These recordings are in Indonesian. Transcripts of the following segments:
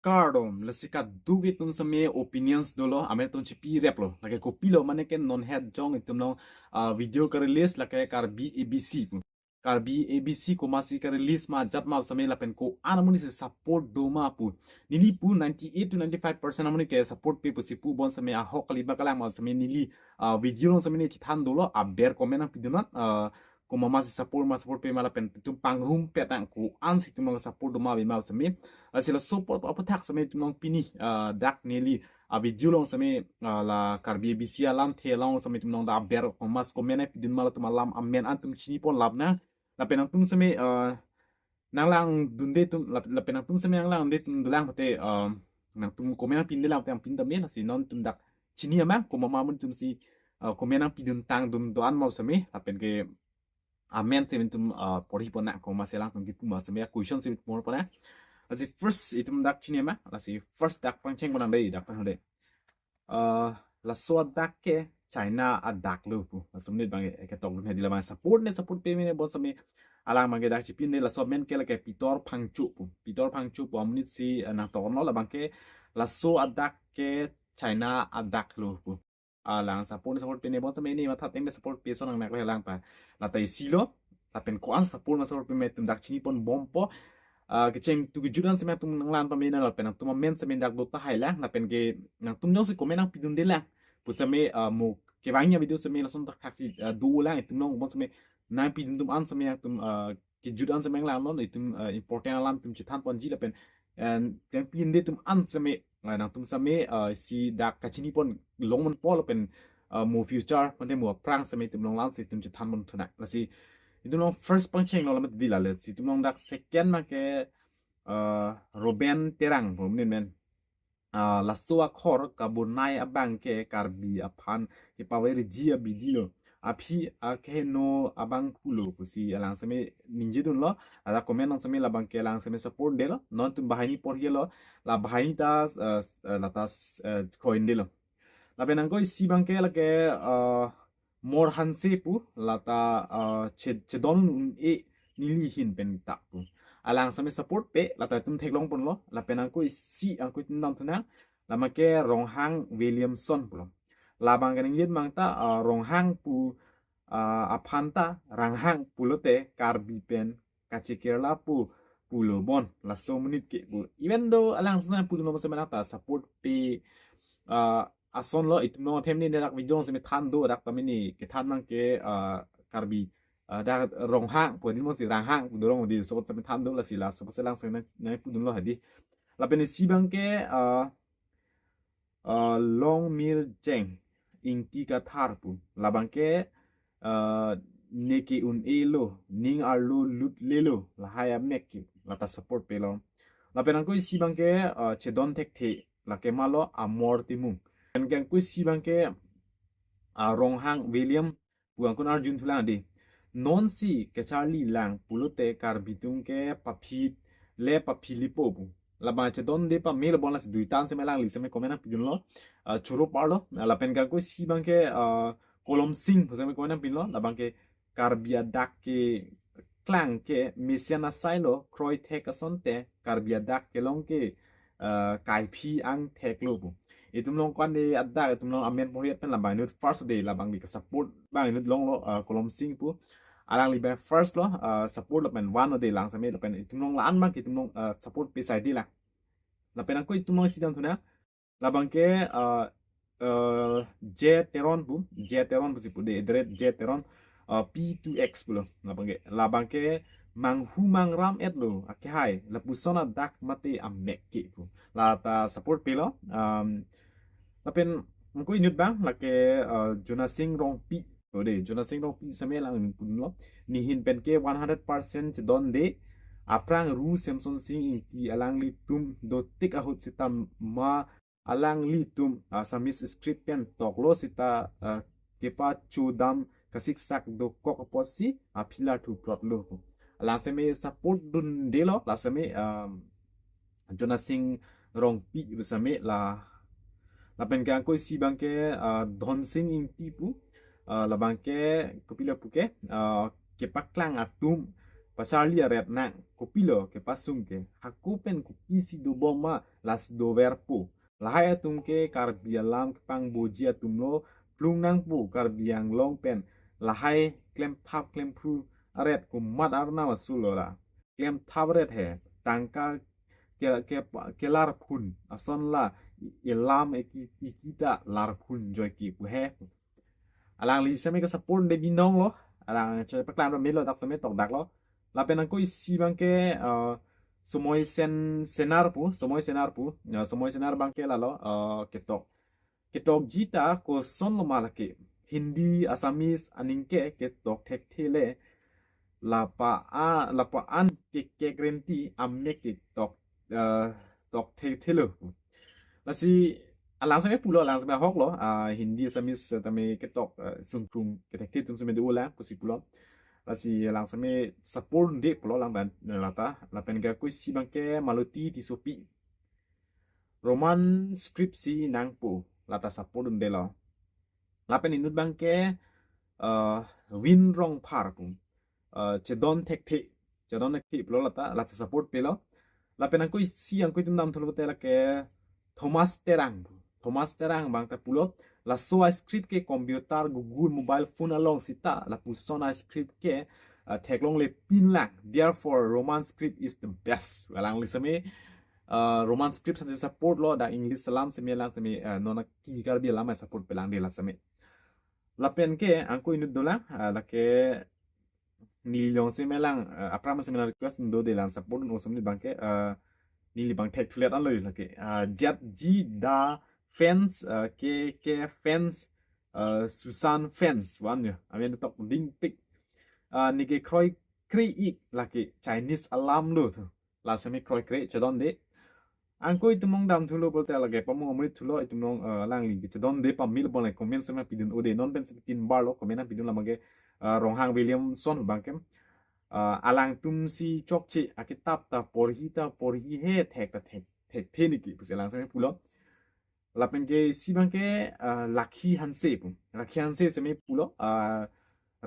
Cardom, la sika dugi tum same opinions dolo, ame tum chipi rep lo, lake kopilo mane ke non head jong itum no video ka release lake Karbi ABC pu. Karbi ABC ko masih ka release ma jat ma same la pen ko anamuni se support do ma pu. Nili pu 98 to 95% amuni ke support pe pu si pu bon same a hok li bakala ma same nili video same ni chithan dolo ber comment ang piduna ko mama si support pe mala pen tum pangrum pe tang ko an si tum support do ma bi ma same sila support apa tak same tum pini dak neli video long same la Karbi ABC alam the long same tum da ber ko mas ko mena pidin mala tum alam amen antum chini pon labna la penang tum same nang lang dunde tum la penang tum same nang lang de tum dulang pate nang tum ko mena pin de lang pin da men si non tum dak chini ama ko mama mun tum si ko mena pidun tang dum doan mau same la pen ke amen tem tum pori pona ko maselang tum gitu mas same question sim more pona asi first itum dak chini ama asi first dak pangcheng pona dei dak pang de la so dak ke China adak lu pu asumni bang ke tong lu hedi la support pe me bo same alang mang ke dak chipin de la so men ke la ke pitor phangchu pu amnit si na to no la bang ke la so adak ke China adak lu pu alang support pe ne bo same ni ma that eng support pe so nang nak lang pa la tai silo la pen ko an support na support pe me tum dak chini pon bompo keceng tu kejudan semen tum nang lan pamena la penang tum men semen dak dota haila na pen ke nang tum nyong si komen nang pidun de la pu seme mo ke bangnya video semen langsung tak taksi du la itu nong bon seme nang pidun tum an semen tum kejudan semen lan non itu important lan tum chitan pon ji la pen and yang pin de tum an seme nang tum seme si dak kachini pon long mon pol pen mo future pon de mo prang seme tum nong lan si tum chitan mon thuna la si itu nong first pangcheng no lamat dila let si tum nong dak second ma ke Roben terangผมเนี่ยมันla soa khor kabunai abang ke karbi aphan ke paweri ji abidilo api akeno abang pulo pusi alang same ninjidun lo ada komen nang same labang ke alang same support de lo non tum bahani por lo la bahani tas la tas coin de lo la benang ko si bang ke la ke mor hanse pu la ta chedon e nili hin pen ta pu alang same support pe la ta tum thek long pon lo la penang ko si ang ko tum nam thuna la ma ke rong hang Williamson pu la bang kan yet mang ta rong hang pu aphanta rang hang pu lo te karbi pen kachikirla pu pulo bon la so minute ke pu even though alang same pu no sama ta support pe ason lo itu no them ni dak video se me than do dak ta ni ke than mang ke karbi da rong hang pu ni mo si rang hang do rong di so ta me than do la si la so se lang se na pu dun lo hadi la pen si bang ke long mil jeng ing ti ka thar pu la bang ke neki un elo ning arlo lut lelo la haya mek la ta support pe lo la pen ko si bang ke chedon tek the la ke malo amor timung kan ku si bang ke rong hang William buang kun arjun thulang di non si ke charlie lang pulute karbitung ke papit le papilipo bu la ba che don de pa mel bon la duitan se melang li se me komena pidun lo churo parlo la pen kan ku si bang ke kolom sing se me komena pin lo la bang ke Karbi Adag ke klang ke misiana sailo kroi tek asonte Karbi Adag ke long ke kai pi ang tek lo bu itum long kwan de adda itum long amen poriat pen labang nut first day labang di support bang nut long lo kolom sing pu alang li bang first lo support lapen one day lang same lapen itum long lan man itum long support pe side di la lapen angko itum long sidang thuna labang ke j teron pu si pu de dret j teron p2x pu lo labang ke mang hu mang ram et lo ake hai la pusona dak mate amek ke pu la ta support pe lo là bên có inut bang là cái Jonah Singh rong pi rồi đấy Jonah Singh rong pi same lang mình pun lo ni hin pen ke 100% don de aprang ru Samson Singh ti alang li tum do tik ahut sitam ma alang li tum samis script pen tok lo sita kepa chudam kasik sak do kok posi apila tu plot lo la same support dun de lo la same Jonah Singh rong pi same la la pen ka ko si bang ke don sing in tipu la bang ke kopila puke ke paklang atum pasarli red nang kopilo ke pasung ke hakupen ku isi do boma las do verpo lahaya tum ke karbi alam pang boji atumlo plung nang pu karbi yang long pen lahai klem thap klem pru aret ku mat arna wasulora klem thap red he tangka ke lar pun ason la ilam ikita lar pun joy ki pu he alang li seme ka support de binong lo alang che paklan ro melo dak seme tok dak lo la penan ko isi bangke somoy senar pu somoy senar bangke la lo ketok jita ko son lo malake hindi asamis aningke ketok tek thele la pa an ke krenti amme ke tok tek thelo la si alang seme pulo alang seme hok lo hindi asamis tame ketok sungkung ketek tum seme de ula ko si pulo si lang same support de pulo lang ban lata la pen ga ko si bangke maluti di sopi roman script si nang po lata support de lo la pen inut bangke win rong par pun cedon tek the pulo lata support pelo la pen ko si ang ko tum nam tholo te la ke Thomas Terang bang ta pulo la soa script ke computer Google mobile phone along sita la pusona script ke theklong le pin lang therefore roman script is the best walang lisame roman script sa support lo da english salam seme lang seme nona ki karbi lama support pelang de la seme la pen ke angko inut dola la ke nilong seme lang aprama seme request ndo de lang support no seme bangke nili bang tek tulet an loy lake jet ji da fans ke fans susan fans wan ya amen tok ding pik ni ke kroi krei ik lake chinese alarm lo tu la semi kroi krei chadon de ang ko itumong dam thulo bolte lage pamong amrit thulo itumong lang li chadon de pamil bon le comment sama pidun ode non ben tin bar lo comment pidun lamage ronghang williamson bangkem alang tum si chokchi akitap ta porhi he thek theniki pus alang same pulo lapen ke si bangke lakhi hanse seme pulo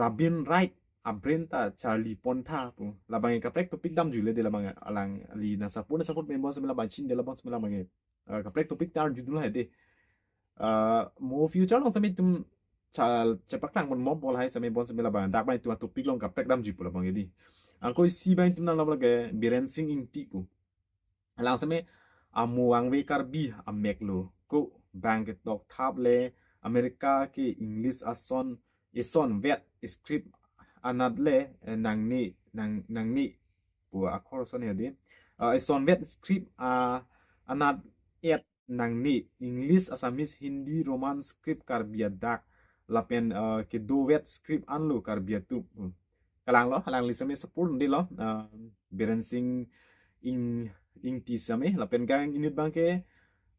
rabin right abrenta charlie ponta pu labang kaprek topik dam jule de labang alang li na support member seme labang chin de labang seme labang kaprek topik tar judul ha de mo future long seme tum cepak lang mon bola hai same bon seme labang dak bai tu topik long kaprek dam ju pula bang edi angko si bang tum nang labang ke birensing ing ti pu alang seme amuang we karbi amek lo ko bang ke tok thap le amerika ke english ison vet script anat le nang ni pu akhor son he de ison vet script anat et nang ni english assamese hindi roman script karbi adag lapen ke do vet script anlo karbi tu kalang lo halang li same support ndi lo berensing ing ti same lapen gang init bangke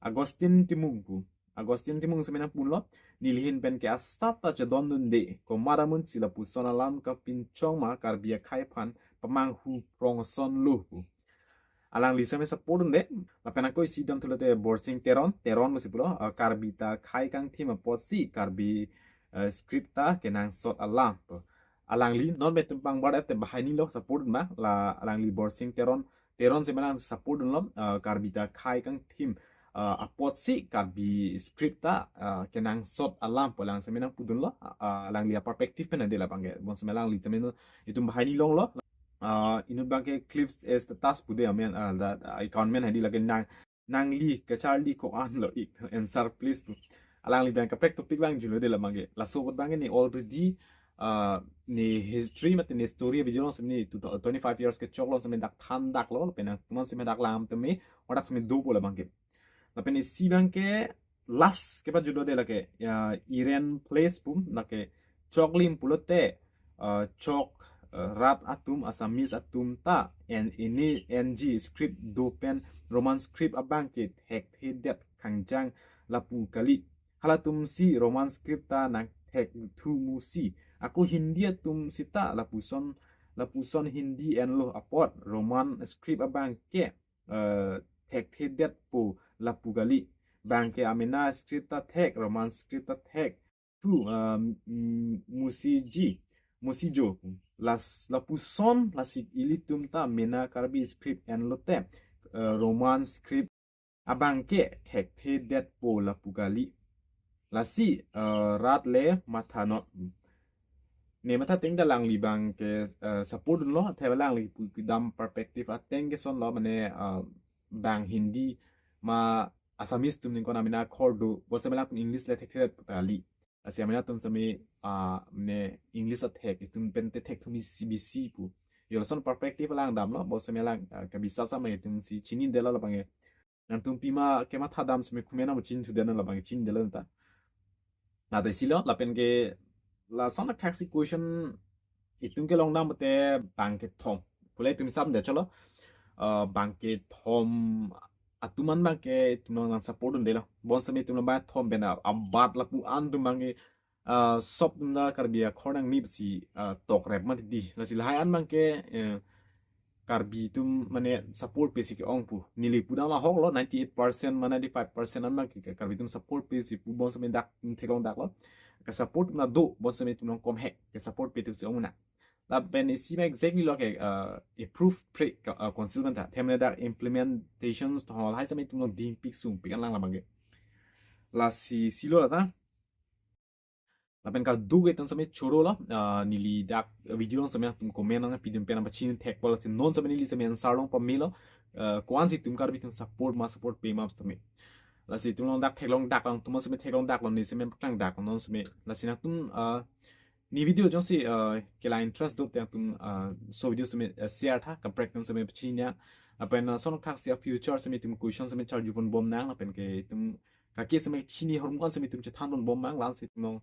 Agustin Timung semenang pun lo nilihin pen ke asap ta cedon de ko maramun sila pusona lam ka pincong ma karbia khai phan pamang hu prong son lu alang lisa me sapurun de lapen ako isidam tulate borsing teron musipulo karbita khai kang thima potsi karbi scripta kenang sot alam alang li non betum pang barat te bahani lo sapurun ma la alang li borsing teron semenang sapurun lo karbita khai kang thim apot si karbi scripta kenang sot alam polang semenang pudun lo alang li perspektif pen ade la pangge bon semenang li semenang itu bahani long lo inut bangke clips as the task pude amen that icon men hadi lagi nang li ke charlie ko an lo ik answer please alang li bang ka prek topic bang julo de la mangge la so bangge ni already ni history mat ni story video semni 25 years ke choklo semen dak than dak lo penang mon semen dak lam teme odak semen do bola bangke lapen isi bangke last ke pa judo de lake iren place pum lake choklim pulote chok rat atum asamis atum ta and ini ng script dopen roman script abangkit hek hedet kangjang lapu kali halatum si roman script ta nang hek tu musi aku hindi atum sita lapuson hindi en lo apot roman script abangke hek hedet pu lapu kali bangke amena script ta hek roman script ta hek tu musi ji mosijo las la puson la si ilitum ta mena karbi script and lote roman script abangke hek the det po la pugali la si rat le mathanot ne mata teng da lang li bang ke support lo the lang li pu dam perspective a teng ke son lo mane bang hindi ma asamis tum ning ko namina khordu bo semela english le thek ali asia tum sami ne english a thek tum pen te thek thumi cbc pu yo son perspective lang dam lo bo semela ka bisa sa mai tum si chinin de lo bang nang tum pima ke ma thadam sami khumena mo chin thu de na bang chin de lo ta na de silo la pen ke la son a taxi question itung ke long nam te bangke thom pulai tum sam de chalo bangke thom atuman bangke tum nang support de lo bon sami tum ba thom bena abat la pu an tum bangke sop tum na karbia khornang ni si tok rep ma di la si hai an bangke karbi tum mane support basic ong pu nili pu ma hong lo 98% ma 95% an bangke karbi tum support basic pu bon sami dak thekong dak lo ka support na do bon sami tum kom he ka support pe tum si ong na la ben isi ma exactly lo ke improve pre consultant ta themne da implementations to hol hai sami tum no ding pik sum pik an lang la bangke la si lo la ta la pen ka du ge tan sami choro la nili dak video sami tum komen na pidum pe na bachin thek pol sin non sami nili sami ansar long pam milo kwan si tum kar bi tum support pe ma sami la si tum long dak thek long dak long tum sami thek long dak long ni sami plang dak non sami la si na tum ni video jong si ke la interest do te tum so video sami share tha ka practice sami bachin ya apen son thak sia future sami tum question sami char ju bon bom nang apen ke tum ka ke sami chini horm kon sami tum che than bon bom mang lan si tum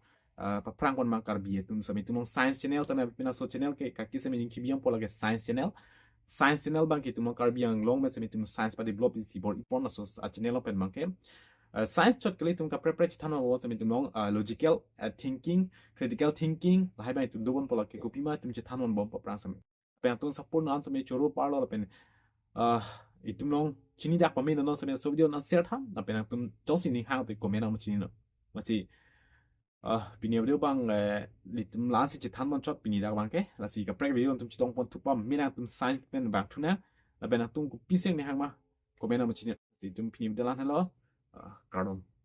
perang kon mang karbi tum sami tum science channel sami pina so channel ke kaki sami ning kibiang pola ke science channel bang ke tum karbi ang long me sami tum science pa develop is board ipon so a channel open mang ke science chot kali tum ka prepare thano wo sami tum logical thinking critical thinking hai bai tum dobon pola ke kopi ma tum che thanon bom pa prang sami pen tum support nan sami choro parlo pen itum long chini dak pa me no sami so video na share tham na pen tum josi ni hang te comment na mo chini no masi pini video bang litum lan si chitan mon chot pini dak bang ke la si ka prek video tum chitong pon tupam mina tum science pen bang thuna la ben tum ku piseng ni hang ma comment na mo chini si tum pini video lan hello kardom